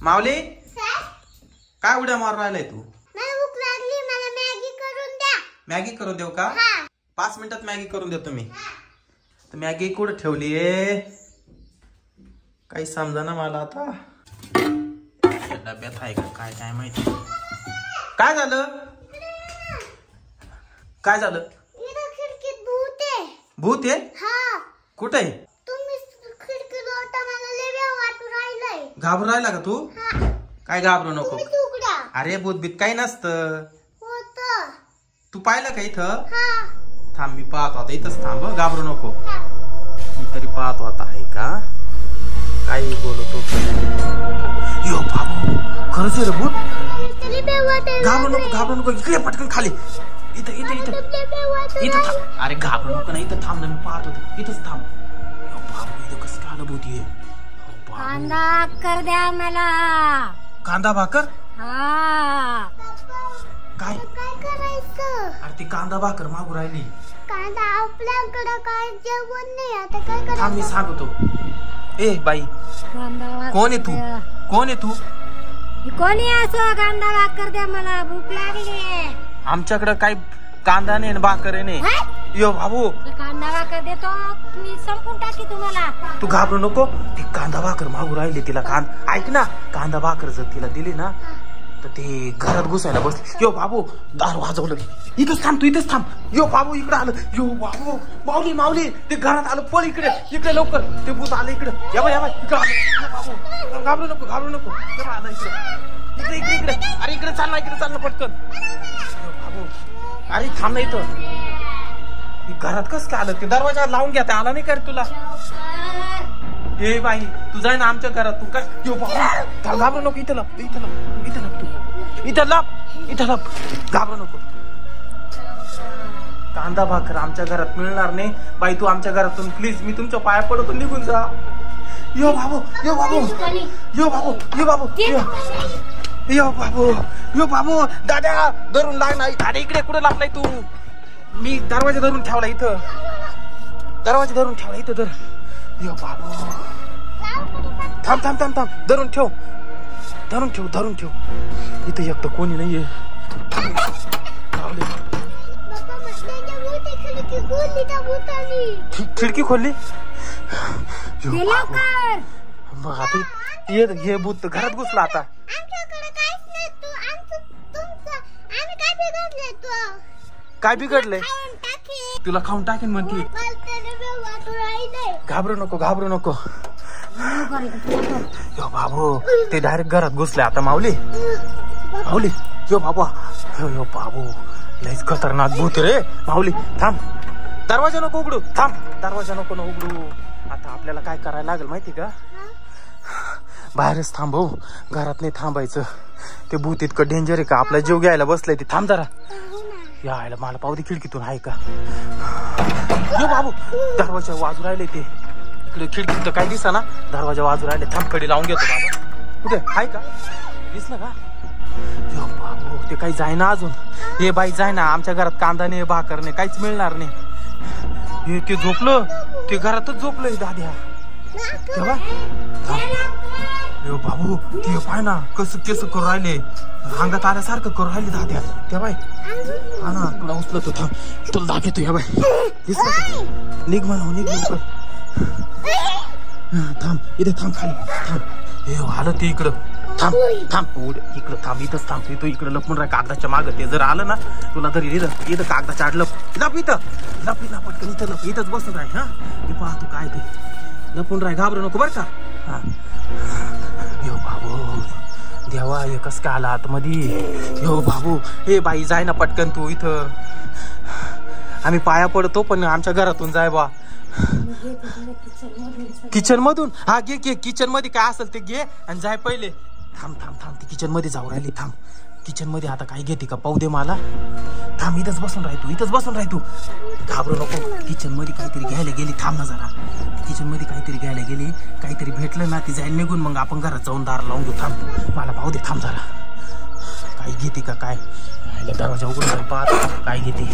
माऊली काय उड्या मारून राहिलाय तू? मला भूक लागली, मला मॅगी करून द्या. मॅगी करून देऊ का? 5 मिनिटात मॅगी करून देतो मी. तर मॅगी कुठं ठेवलीये काही समजा ना मला आता. डब्यात आहे का काय काय माहिती. काय झालं? काय झालं? खिडकीत भूत आहे. भूत आहे? हा. कुठे आहे? तुम्ही खिडकीत होता, मला लय वेळ वाटू राहिलाय. घाबरून राहिला का तू? काय घाबरू नको. अरे भूत बीत काही नसतं. तू पाहिलं का इथं? थांब मी पाहतो आता. इथंच थांब, घाबरू नको. मी तरी पाहतो आता आहे का काही बोलतो. यो बाबू खरंच रे भूत. घाबरू नको घाबरू नको. इकडे पटकन खाली. इथं इथं इथं इथं थांब. अरे घाबरू नको ना. इथं थांब ना, मी पाहतो. इथंच थांब. यो बाबू इथं कसं काय आलं भूत हे? कांदा भाकर द्या मला. कांदा भाकर? काय काय करायचं? अरे ती कांदा भाकर मागू राहिली. कांदा आपल्याकडे काय जेवण नाही, आता काय करायचं? थांब मी सांगतो. ए बाई कोण आहे तू? कोण आहे तू? कोणी असो, कांदा भाकर द्या मला, भूक लागली. आमच्याकडे काही कांदा नाही भाकर नाही. यो बाबू कांदा भाकर देतो मी, संपून टाकी तुम्हाला. तू घाबरू नको. ती कांदा भाकर मागू राहिली. तिला ऐक ना, कांदा भाकर जर तिला दिली ना तर ते घरात घुसायला बसली. यो बाबू दार वाजवलं. इथंच थांब तू, इथंच थांब. यो बाबू इकडे आलं. यो बाबू माऊली माऊली ते घरात आलं. पळ इकडे इकडे लवकर. ते भूत आलं इकडे. या बाई इकडे आलं. यो बाबू घाबरू नको घाबरू नको. तेव्हा आलं इकडे इकडे इकडे इकडे. अरे इकडे चाल ना पटकन. यो बाबू अरे थांब ना इथं. घरात कस काय आलं? ते दरवाजा लावून घ्या. आला नाही का रे तुला? ए बाई तू जाय ना आमच्या घरात. तू काय यो बाबू घाबरू नको. इथं लप इथं लप इथं लप तू. इथं लप इथं लप. घाबरू नको. कांदा भाकर आमच्या घरात मिळणार नाही बाई. तू आमच्या घरातून प्लीज, मी तुमच्या पाया पडतो, निघून जा. यो बाबू यो बाबू यो बाबू यो बाबू यो बाबू यो बाबू. दादा धरून लाग नाही. दादा इकडे कुठे लागलाय तू? मी दरवाजा धरून ठेवला इथं. दरवाजा धरून ठेवला इथं. तर यो बाबू थांब थांब थांब थांब. धरून ठेव धरून ठेव धरून ठेव. इथं एक तर कोणी नाहीये. खिडकी खोलली. मग आता हे भूत घरात घुसला. आता काय बिघडलंय? तुला खाऊन टाकेन म्हणते. घाबरू नको घाबरू नको. यो बाबू ते डायरेक्ट घरात घुसले आता. माऊली माऊली यो बाबा यो बाबू लयच खतरनाक भूत रे. माऊली थांब. दरवाजा नको उघडू. थांब दरवाजा नको ना उघडू. आता आपल्याला काय करायला लागेल माहिती का? बाहेरच थांबव. घरात नाही थांबायचं. ते भूत इतकं डेंजर आहे का आपला जीव घ्यायला बसलंय. ते थांब जरा. यायला मला पाहू दे खिडकीतून आहे का? यो बाबू दरवाजा वाजू राहिले. ते इकडे खिडकीत तर काही दिसा ना. दरवाजा वाजू राहिले. थांब कडी लावून घेतो बाबा. कुठे आहे का? दिसलं का? यो बाबू ते काही जायना अजून. हे बाई जाय ना. आमच्या घरात कांदा नाही भाकर नाही काहीच मिळणार नाही. हे ते झोपलं. ते घरातच झोपलंय दाद्या. तेव्हा यो बाबू ते पाय ना कसं केस करू राहिले. अंगात आल्यासारखं करू राहिले दाद्या. त्या बाय हा ना तुला उचलत होता. तुला दाखवतो. या बाय दिसलं. निघ म्हणा निघ लवकर. थांब इथे थांब खाली थांब. हे आलं ते इकडं. थांब थांब इकडं थांब. इथंच थांब. तू इकडे लपून राह कागदाच्या मागं. ते जर आलं ना तुला तरी इथं कागदाच्या आड लप इथं लप ना पटकन. इथं लप. इथंच बसून राह. हा मी पाहतो काय ते. लपून राह घाबरू नको बरं का. हा यो बाबू देवा हे कस काय आला आतमध्ये? यो बाबू हे बाई जाय ना पटकन तू. इथं आम्ही पाया पडतो पण आमच्या घरातून जाय बा. किचन मधून? हा घे घे. किचन मध्ये काय असेल ते घे आणि जाय पहिले. थांब थांब थांब. ती किचन मध्ये जाऊ राहिली. थांब किचन मध्ये आता काय घेते का पाहू दे मला. थांब इथंच बसून राह तू. इथंच बसून राह तू. घाबरू नको. किचन मध्ये काहीतरी घ्यायला गेली. थांब ना जरा. किचन मध्ये काहीतरी घ्यायला गेली. काहीतरी भेटलं ना ती जाईल निघून. मग आपण घरात जाऊन दार लावून घेऊ. थांब मला पाहू दे. थांब जरा. काय घेते का काय? दरवाजा उघडून पाहत काय घेते.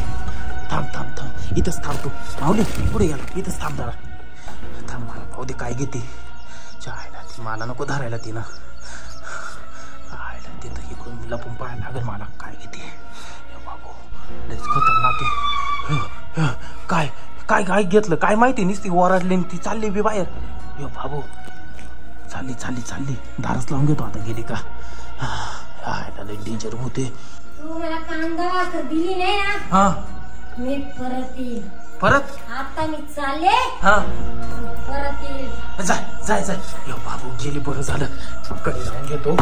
थांब थांब थांब. इथंच थांब तू. माऊली पुढे गेला. इथंच थांब जरा. थांब मला पाहू दे काय घेते. चायला ती मला नको धरायला तिनं. लपून पाहायला लागेल मला काय किती बाबू लयच खतरनाक आहे. काय काय काय घेतलं काय माहिती नुसती ओरडली ती चालली बी बाहेर. यो बाबू चालली चालली चालली दारच लावून घेतो आता गेली का. लय डेंजर होते. तू मला कांदा भाकर दिली नाही ना हा मी परत येईल. परत आता मी चालले हा परत येईल. जाय जाय जाय. यो बाबू गेली बरं झालं. कडे लावून घेतो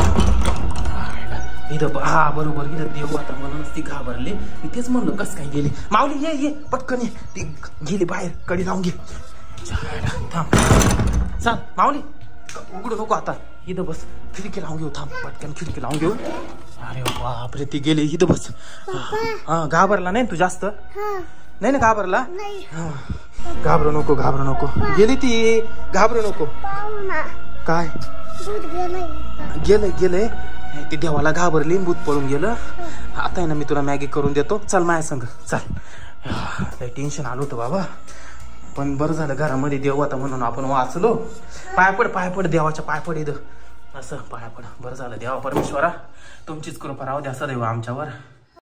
इथं. हा बरोबर इथं देऊ आता म्हणूनच ती घाबरली. मी तेच म्हणलो कस काय गेली. माऊली ये ये पटकन ये. ती गेली बाहेर कडी लावून घे. थांब चाल माऊली उघडू नको आता. इथं बस खिडकी लावून घेऊ. थांब पटकन खिडकी लावून घेऊ. अरे बापरे ती गेली. इथं बस. हा घाबरला नाही तू जास्त नाही ना घाबरला. घाबरू नको घाबरू नको. गेली ती घाबरू नको. काय गेलंय गेलंय ती देवाला घाबरली भूत पळून गेलं. आता आहे ना मी तुला मॅगी करून देतो. चल माझ्या संग चल. लय टेन्शन आलं होतं बाबा पण बरं झालं घरामध्ये देव होता म्हणून आपण वाचलो. पाय पड देवाच्या पाय पड इथं असं पाय पड. बरं झालं देवा परमेश्वरा तुमचीच कृपा राहू द्या सदैव आमच्यावर.